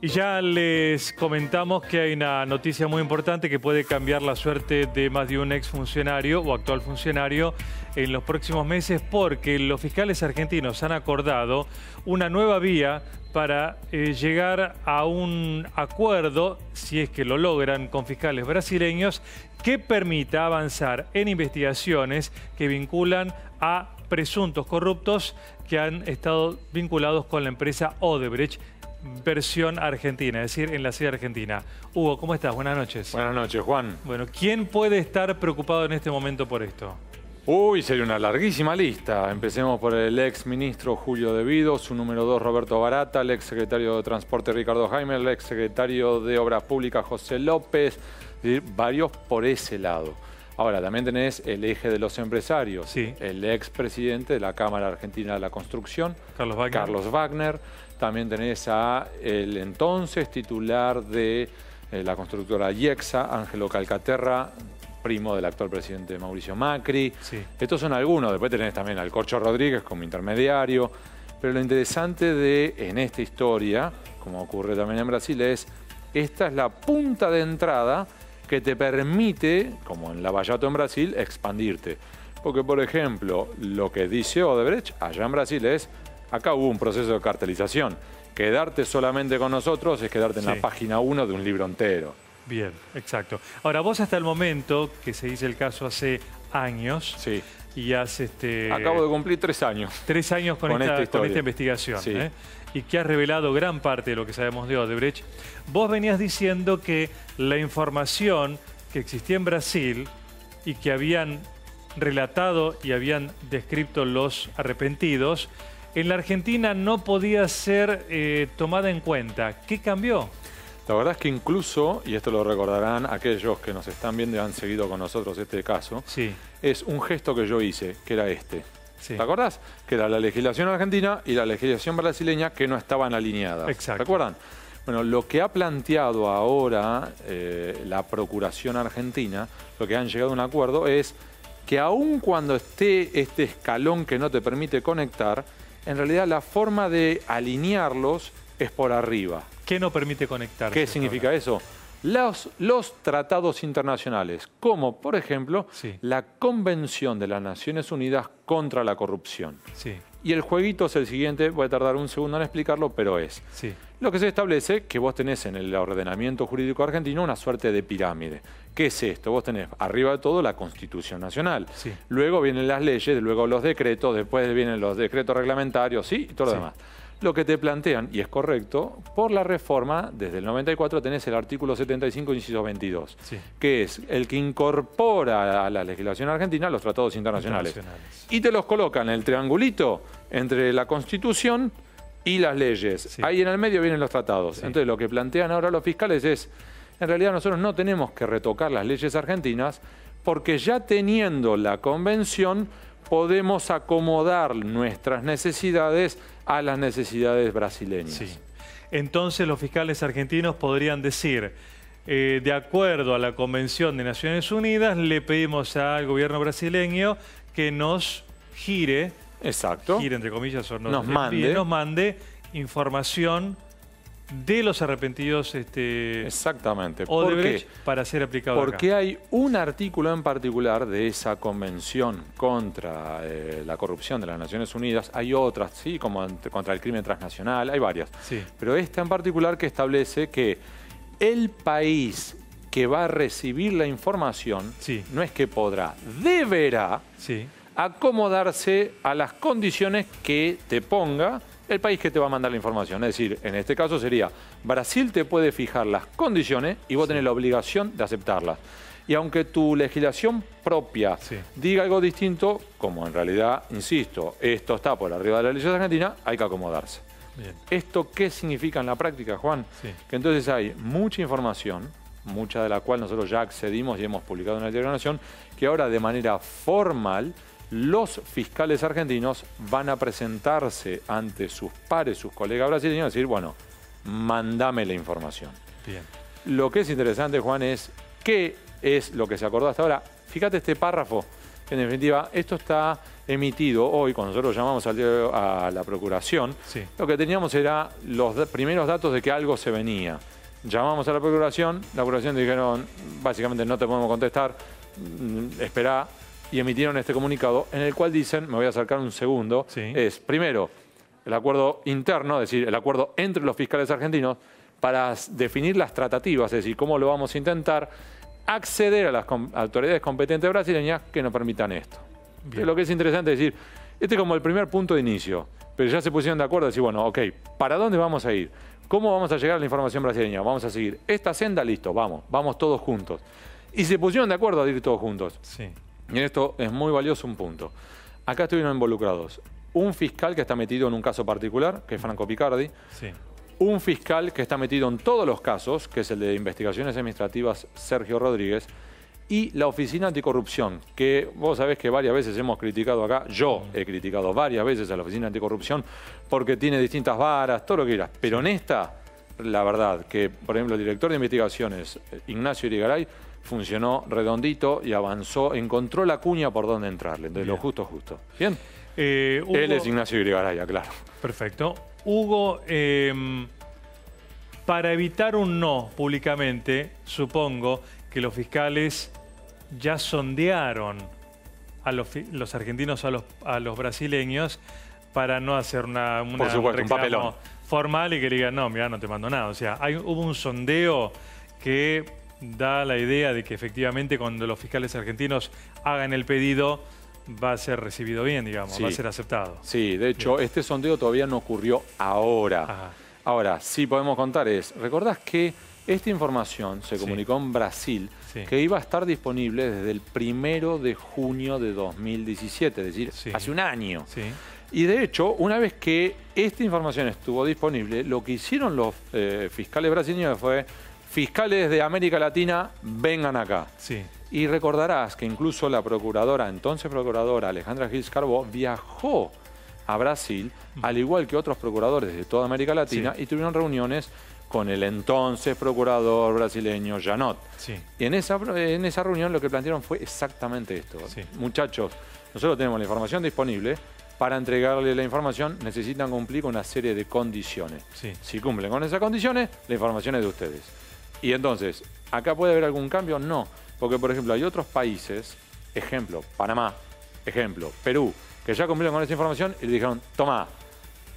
Y ya les comentamos que hay una noticia muy importante que puede cambiar la suerte de más de un exfuncionario o actual funcionario en los próximos meses, porque los fiscales argentinos han acordado una nueva vía para llegar a un acuerdo, si es que lo logran, con fiscales brasileños, que permita avanzar en investigaciones que vinculan a presuntos corruptos que han estado vinculados con la empresa Odebrecht, versión argentina, es decir, en la sede argentina. Hugo, ¿cómo estás? Buenas noches. Buenas noches, Juan. Bueno, ¿quién puede estar preocupado en este momento por esto? Uy, sería una larguísima lista. Empecemos por el ex ministro Julio De Vido, su número 2 Roberto Barata, el ex secretario de Transporte Ricardo Jaime, el ex secretario de Obras Públicas José López, es decir, varios por ese lado. Ahora, también tenés el eje de los empresarios, sí. El ex presidente de la Cámara Argentina de la Construcción, Carlos Wagner. También tenés a el entonces titular de la constructora IEXA, Ángelo Calcaterra, primo del actual presidente Mauricio Macri. Sí. Estos son algunos. Después tenés también al Corcho Rodríguez como intermediario. Pero lo interesante en esta historia, como ocurre también en Brasil, es esta es la punta de entrada que te permite, como en Lavallato en Brasil, expandirte. Porque, por ejemplo, lo que dice Odebrecht allá en Brasil es: acá hubo un proceso de cartelización. Quedarte solamente con nosotros es quedarte en la página 1 de un libro entero. Bien, exacto. Ahora, vos hasta el momento, que se dice el caso hace años, sí. Y has... Acabo de cumplir 3 años. 3 años con esta investigación, sí. Y que has revelado gran parte de lo que sabemos de Odebrecht. Vos venías diciendo que la información que existía en Brasil y que habían relatado y habían descrito los arrepentidos, en la Argentina no podía ser tomada en cuenta. ¿Qué cambió? La verdad es que incluso, y esto lo recordarán aquellos que nos están viendo y han seguido con nosotros este caso, sí. Es un gesto que yo hice, que era este. Sí. ¿Te acordás? Que era la legislación argentina y la legislación brasileña que no estaban alineadas. Exacto. ¿Te acuerdan? Bueno, lo que ha planteado ahora la Procuración Argentina, lo que han llegado a un acuerdo es que aun cuando esté este escalón que no te permite conectar, en realidad la forma de alinearlos es por arriba. ¿Qué no permite conectar? ¿Qué significa eso? Los tratados internacionales, como por ejemplo la Convención de las Naciones Unidas contra la Corrupción. Sí. Y el jueguito es el siguiente, voy a tardar un segundo en explicarlo, pero es lo que se establece que vos tenés en el ordenamiento jurídico argentino una suerte de pirámide. ¿Qué es esto? Vos tenés arriba de todo la Constitución Nacional. Sí. Luego vienen las leyes, luego los decretos, después vienen los decretos reglamentarios, y todo lo demás. Lo que te plantean, y es correcto, por la reforma, desde el 94 tenés el artículo 75, inciso 22, que es el que incorpora a la legislación argentina los tratados internacionales. Y te los colocan en el triangulito entre la Constitución y las leyes. Ahí en el medio vienen los tratados. Entonces lo que plantean ahora los fiscales es, en realidad nosotros no tenemos que retocar las leyes argentinas porque ya teniendo la convención podemos acomodar nuestras necesidades a las necesidades brasileñas. Sí. Entonces los fiscales argentinos podrían decir, de acuerdo a la Convención de Naciones Unidas, le pedimos al gobierno brasileño que nos gire, gire entre comillas, o nos mande información de los arrepentidos exactamente. Odebrecht para ser aplicado Porque acá. Hay un artículo en particular de esa convención contra la corrupción de las Naciones Unidas. Hay otras, sí, como contra el crimen transnacional, hay varias. Pero esta en particular que establece que el país que va a recibir la información no es que podrá, deberá acomodarse a las condiciones que te ponga el país que te va a mandar la información. Es decir, en este caso sería, Brasil te puede fijar las condiciones y vos tenés la obligación de aceptarlas. Y aunque tu legislación propia diga algo distinto, como en realidad, insisto, esto está por arriba de la legislación argentina, hay que acomodarse. Bien. ¿Esto qué significa en la práctica, Juan? Que entonces hay mucha información, mucha de la cual nosotros ya accedimos y hemos publicado en el Diario de la Nación, que ahora de manera formal los fiscales argentinos van a presentarse ante sus pares, sus colegas brasileños, y decir, bueno, mándame la información. Bien. Lo que es interesante, Juan, es qué es lo que se acordó hasta ahora. Fíjate este párrafo, que en definitiva esto está emitido hoy, cuando nosotros llamamos a la Procuración, lo que teníamos era los primeros datos de que algo se venía. Llamamos a la Procuración dijeron, básicamente no te podemos contestar, esperá, y emitieron este comunicado en el cual dicen, me voy a acercar un segundo, es primero el acuerdo interno, es decir, el acuerdo entre los fiscales argentinos para definir las tratativas, es decir, cómo lo vamos a intentar, acceder a las autoridades competentes brasileñas que nos permitan esto. Lo que es interesante es decir, este es como el primer punto de inicio, pero ya se pusieron de acuerdo, decir, bueno, ok, ¿para dónde vamos a ir? ¿Cómo vamos a llegar a la información brasileña? Vamos a seguir esta senda, listo, vamos todos juntos. Y se pusieron de acuerdo a ir todos juntos. Y en esto es muy valioso un punto. Acá estuvieron involucrados un fiscal que está metido en un caso particular, que es Franco Picardi, un fiscal que está metido en todos los casos, que es el de investigaciones administrativas Sergio Rodríguez, y la Oficina Anticorrupción, que vos sabés que varias veces hemos criticado acá, yo he criticado varias veces a la Oficina Anticorrupción porque tiene distintas varas, todo lo que quieras, pero en esta, la verdad, que por ejemplo el director de investigaciones, Ignacio Irigaray, funcionó redondito y avanzó, encontró la cuña por donde entrarle, de lo justo. ¿Bien? Hugo, él es Ignacio Irigaray, claro. Perfecto. Hugo, para evitar un no públicamente, supongo que los fiscales ya sondearon a los argentinos a los brasileños para no hacer por supuesto, un papelón formal y que le digan, no, mira, no te mando nada. O sea, hubo un sondeo que da la idea de que efectivamente cuando los fiscales argentinos hagan el pedido va a ser recibido bien, digamos, va a ser aceptado. Sí, de hecho, este sondeo todavía no ocurrió ahora. Ahora, sí podemos contar ¿recordás que esta información se comunicó en Brasil que iba a estar disponible desde el 1 de junio de 2017, es decir, hace un año? Y de hecho, una vez que esta información estuvo disponible, lo que hicieron los fiscales brasileños fue, fiscales de América Latina, vengan acá. Y recordarás que incluso la procuradora, entonces procuradora Alejandra Gil Scarbó, viajó a Brasil, al igual que otros procuradores de toda América Latina, y tuvieron reuniones con el entonces procurador brasileño Janot. Y en esa reunión lo que plantearon fue exactamente esto. Muchachos, nosotros tenemos la información disponible, para entregarle la información necesitan cumplir con una serie de condiciones. Si cumplen con esas condiciones, la información es de ustedes. Y entonces, ¿acá puede haber algún cambio? No, porque por ejemplo hay otros países, ejemplo, Panamá, ejemplo, Perú, que ya cumplieron con esa información y le dijeron, tomá.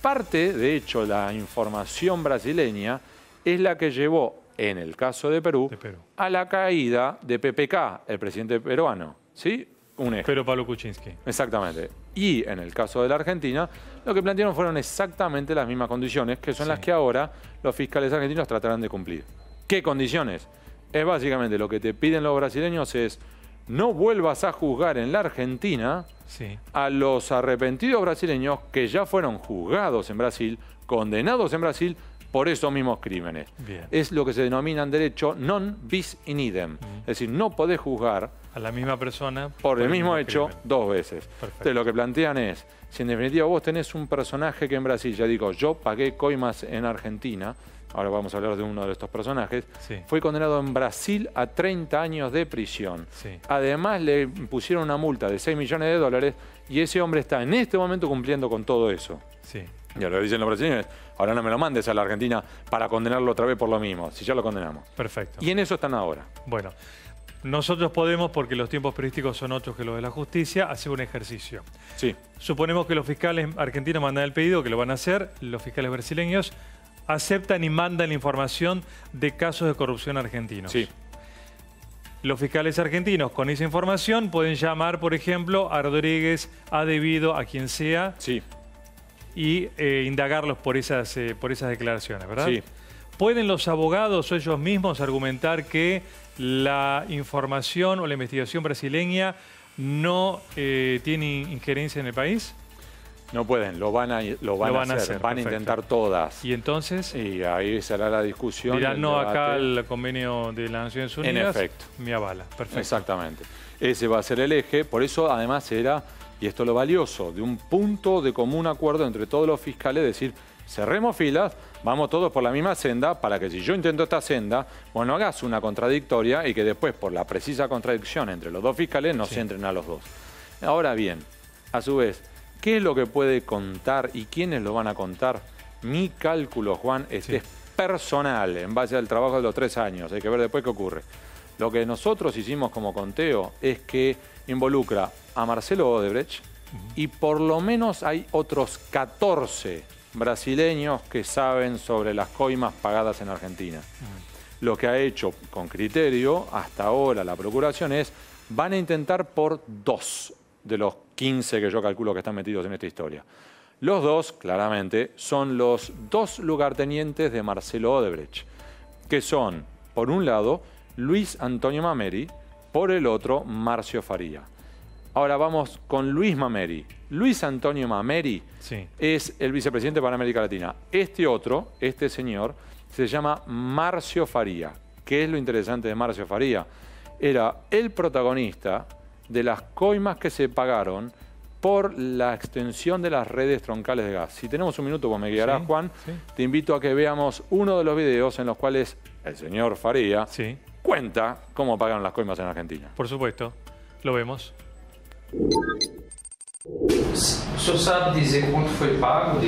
Parte, de hecho, la información brasileña es la que llevó, en el caso de Perú, a la caída de PPK, el presidente peruano. ¿Sí? Un eje. Pero Pablo Kuczynski. Exactamente. Y en el caso de la Argentina, lo que plantearon fueron exactamente las mismas condiciones, que son las que ahora los fiscales argentinos tratarán de cumplir. ¿Qué condiciones? Es básicamente lo que te piden los brasileños es no vuelvas a juzgar en la Argentina a los arrepentidos brasileños que ya fueron juzgados en Brasil, condenados en Brasil por esos mismos crímenes. Es lo que se denomina en derecho non bis in idem. Es decir, no podés juzgar a la misma persona por el mismo hecho dos veces. Entonces lo que plantean es, si en definitiva vos tenés un personaje que en Brasil, ya digo, yo pagué coimas en Argentina, ahora vamos a hablar de uno de estos personajes, fue condenado en Brasil a 30 años de prisión. Además le pusieron una multa de 6 millones de dólares y ese hombre está en este momento cumpliendo con todo eso. Y ahora dicen los brasileños, ahora no me lo mandes a la Argentina para condenarlo otra vez por lo mismo, si ya lo condenamos. Perfecto. Y en eso están ahora. Bueno, nosotros podemos, porque los tiempos periodísticos son otros que los de la justicia, hacer un ejercicio. Suponemos que los fiscales argentinos mandan el pedido, que lo van a hacer, los fiscales brasileños aceptan y mandan la información de casos de corrupción argentinos. Los fiscales argentinos con esa información pueden llamar, por ejemplo, a Rodríguez, a Debido, a quien sea, y indagarlos por esas declaraciones, ¿verdad? ¿Pueden los abogados o ellos mismos argumentar que la información o la investigación brasileña no tiene injerencia en el país? No pueden, lo van a hacer, van a intentar todas. ¿Y entonces? Y ahí será la discusión. Dirán, no, acá el convenio de las Naciones Unidas. En efecto. Me avala. Perfecto. Exactamente. Ese va a ser el eje, por eso además era, y esto es lo valioso, de un punto de común acuerdo entre todos los fiscales, decir, cerremos filas, vamos todos por la misma senda, para que si yo intento esta senda, bueno, hagas una contradictoria y que después, por la precisa contradicción entre los dos fiscales, no se entren a los dos. Ahora bien, A su vez, ¿qué es lo que puede contar y quiénes lo van a contar? Mi cálculo, Juan, es personal, en base al trabajo de los 3 años. Hay que ver después qué ocurre. Lo que nosotros hicimos como conteo es que involucra a Marcelo Odebrecht y por lo menos hay otros 14 brasileños que saben sobre las coimas pagadas en Argentina. Lo que ha hecho con criterio hasta ahora la Procuración es, van a intentar por 2 de los 15 que yo calculo que están metidos en esta historia. Los 2, claramente, son los 2 lugartenientes de Marcelo Odebrecht, que son, por un lado, Luis Antonio Mameri, por el otro, Marcio Faría. Ahora vamos con Luis Mameri. Luis Antonio Mameri es el vicepresidente para América Latina. Este señor, se llama Marcio Faría. ¿Qué es lo interesante de Marcio Faría? Era el protagonista de las coimas que se pagaron por la extensión de las redes troncales de gas. Si tenemos un minuto, vos me guiarás, Juan, te invito a que veamos uno de los videos en los cuales el señor Faría cuenta cómo pagaron las coimas en Argentina. Por supuesto, lo vemos. O senhor sabe dizer quanto foi pago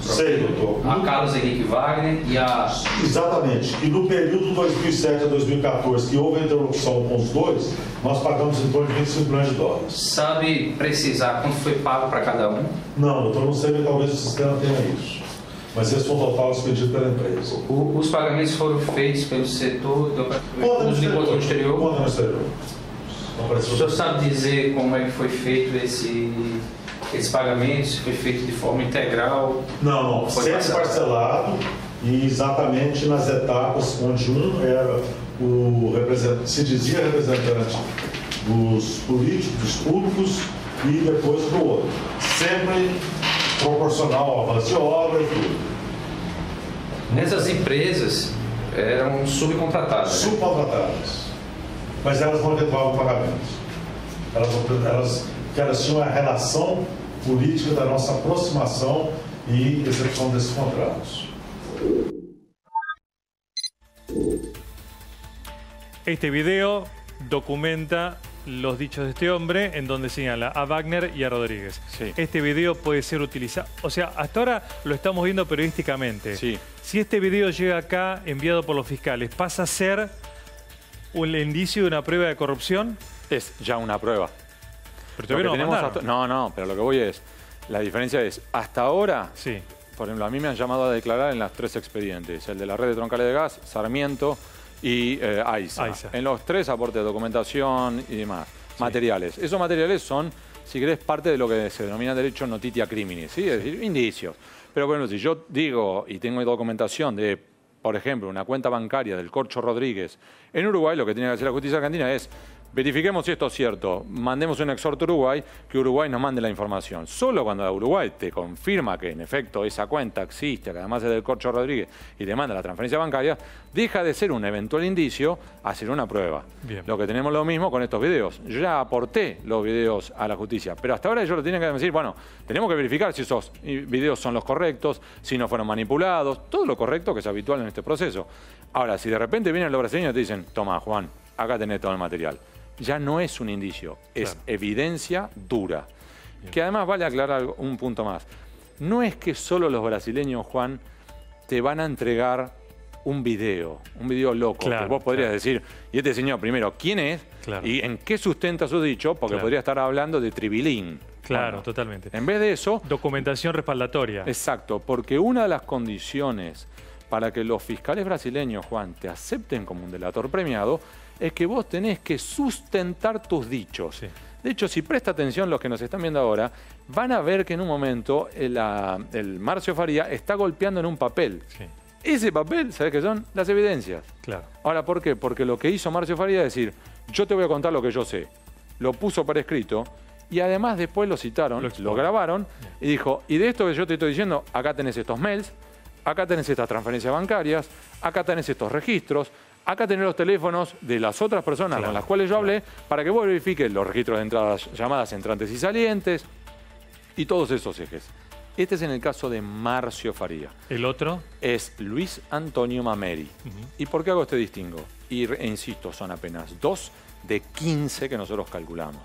Sei, doutor. a Carlos Henrique Wagner e a... Exatamente. E no período 2007 a 2014, que houve a interlocução com os dois, nós pagamos em torno de 25 milhões de dólares. Sabe precisar quanto foi pago para cada um? Não, doutor, não sei, mas talvez o sistema tenha isso. Mas esse foi o total expedido pela empresa. Os pagamentos foram feitos pelo setor do imposto no exterior? Conta no exterior. O senhor sabe dizer como é que foi feito esses pagamentos? Se foi feito de forma integral? Não, sempre parcelado e exatamente nas etapas onde um era o representante, se dizia representante dos políticos, dos públicos e depois do outro. Sempre proporcional ao avanço de obra e tudo. Essas empresas eram subcontratadas? Subcontratadas. Mas elas não efetuavam pagamentos. Elas tinham a relação política da nossa aproximação e execução desses contratos. Este video documenta los dichos de este hombre en donde señala a Wagner y a Rodríguez. Este video puede ser utilizado, o sea, hasta ahora lo estamos viendo periodísticamente. Si este video llega acá enviado por los fiscales, ¿pasa a ser un indicio de una prueba de corrupción? Es ya una prueba. Pero todavía no lo mandaron. No, pero lo que voy es, la diferencia es, hasta ahora, por ejemplo, a mí me han llamado a declarar en los 3 expedientes, el de la red de troncales de gas, Sarmiento y AISA. En los 3 aportes de documentación y demás, materiales. Esos materiales son, si querés, parte de lo que se denomina derecho notitia criminis, es decir, indicios. Pero bueno, si yo digo y tengo documentación de, por ejemplo, una cuenta bancaria del Corcho Rodríguez en Uruguay, lo que tiene que hacer la justicia argentina es verifiquemos si esto es cierto, mandemos un exhorto a Uruguay, que Uruguay nos mande la información. Solo cuando Uruguay te confirma que en efecto esa cuenta existe, que además es del Corcho Rodríguez, y te manda la transferencia bancaria, deja de ser un eventual indicio a ser una prueba. Lo que tenemos lo mismo con estos videos. Yo ya aporté los videos a la justicia, pero hasta ahora ellos lo tienen que decir, bueno, tenemos que verificar si esos videos son los correctos, si no fueron manipulados, todo lo correcto que es habitual en este proceso. Ahora, si de repente vienen los brasileños y te dicen, toma, Juan, acá tenés todo el material. Ya no es un indicio, es evidencia dura. Que además vale aclarar un punto más. No es que solo los brasileños, Juan, te van a entregar un video loco. Que vos podrías decir, y este señor, primero, ¿quién es? ¿Y en qué sustenta su dicho? Porque podría estar hablando de tribilín. Claro, totalmente. En vez de eso... Documentación respaldatoria. Exacto, porque una de las condiciones para que los fiscales brasileños, Juan, te acepten como un delator premiado, es que vos tenés que sustentar tus dichos. De hecho, si presta atención los que nos están viendo ahora, van a ver que en un momento el Marcio Faría está golpeando en un papel. Ese papel, ¿sabés qué son? Las evidencias. Ahora, ¿por qué? Porque lo que hizo Marcio Faría es decir, yo te voy a contar lo que yo sé. Lo puso por escrito y además después lo citaron, lo grabaron y dijo, y de esto que yo te estoy diciendo, acá tenés estos mails, acá tenés estas transferencias bancarias, acá tenés estos registros, acá tenés los teléfonos de las otras personas con las cuales yo hablé para que vos verifiques los registros de entradas, llamadas entrantes y salientes y todos esos ejes. Este es en el caso de Marcio Faría. ¿El otro? Es Luis Antonio Mameri. ¿Y por qué hago este distingo? E insisto, son apenas 2 de 15 que nosotros calculamos.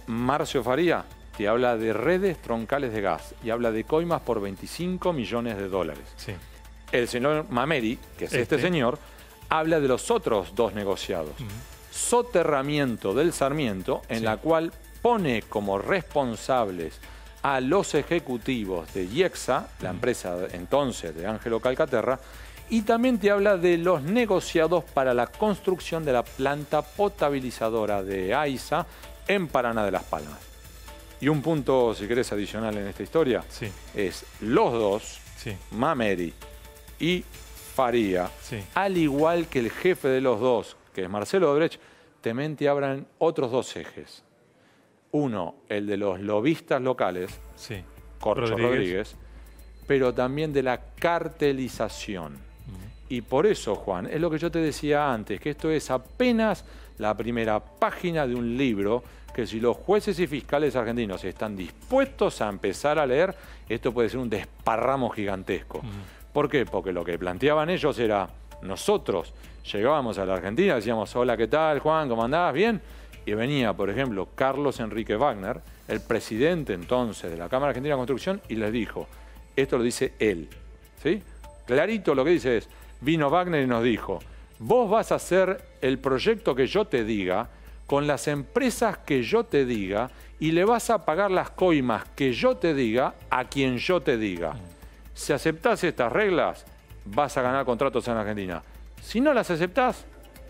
Marcio Faría te habla de redes troncales de gas y habla de coimas por 25 millones de dólares. Sí. El señor Mameri, que es este señor, habla de los otros dos negociados. Soterramiento del Sarmiento, en la cual pone como responsables a los ejecutivos de IEXA, la empresa entonces de Ángelo Calcaterra, y también te habla de los negociados para la construcción de la planta potabilizadora de AISA en Paraná de las Palmas. Y un punto, si querés, adicional en esta historia, es los dos, Mameri y Faría, al igual que el jefe de los dos, que es Marcelo Odebrecht, también te hablan otros dos ejes. Uno, el de los lobistas locales, Corcho Rodríguez, pero también de la cartelización. Y por eso, Juan, es lo que yo te decía antes, que esto es apenas la primera página de un libro que si los jueces y fiscales argentinos están dispuestos a empezar a leer, esto puede ser un desparramo gigantesco. ¿Por qué? Porque lo que planteaban ellos era, nosotros llegábamos a la Argentina, decíamos, hola, ¿qué tal, Juan? ¿Cómo andás? ¿Bien? Y venía, por ejemplo, Carlos Enrique Wagner, el presidente entonces de la Cámara Argentina de Construcción, y les dijo, esto lo dice él, ¿sí? Clarito lo que dice es, vino Wagner y nos dijo, vos vas a hacer el proyecto que yo te diga, con las empresas que yo te diga, y le vas a pagar las coimas que yo te diga a quien yo te diga. Si aceptás estas reglas, vas a ganar contratos en Argentina. Si no las aceptás,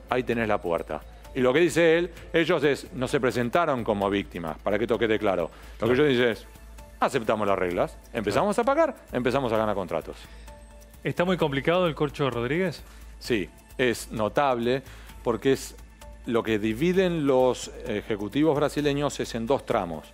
ahí tenés la puerta. Y lo que dice él, ellos no se presentaron como víctimas, para que esto quede claro. Lo que yo dice es, aceptamos las reglas, empezamos a pagar, empezamos a ganar contratos. ¿Está muy complicado el Corcho Rodríguez? Sí, es notable porque es lo que dividen los ejecutivos brasileños es en dos tramos.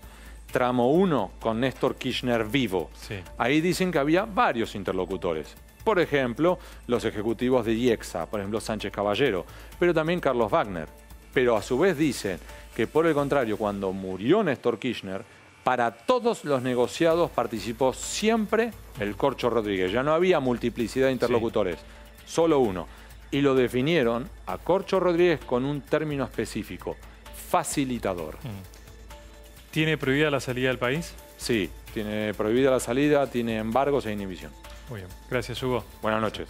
Tramo 1 con Néstor Kirchner vivo. Ahí dicen que había varios interlocutores. Por ejemplo, los ejecutivos de IEXA, por ejemplo Sánchez Caballero, pero también Carlos Wagner. Pero a su vez dicen que por el contrario, cuando murió Néstor Kirchner, para todos los negociados participó siempre el Corcho Rodríguez. Ya no había multiplicidad de interlocutores, solo uno. Y lo definieron a Corcho Rodríguez con un término específico, facilitador. ¿Tiene prohibida la salida del país? Sí, tiene prohibida la salida, tiene embargos e inhibición. Muy bien. Gracias, Hugo. Buenas noches.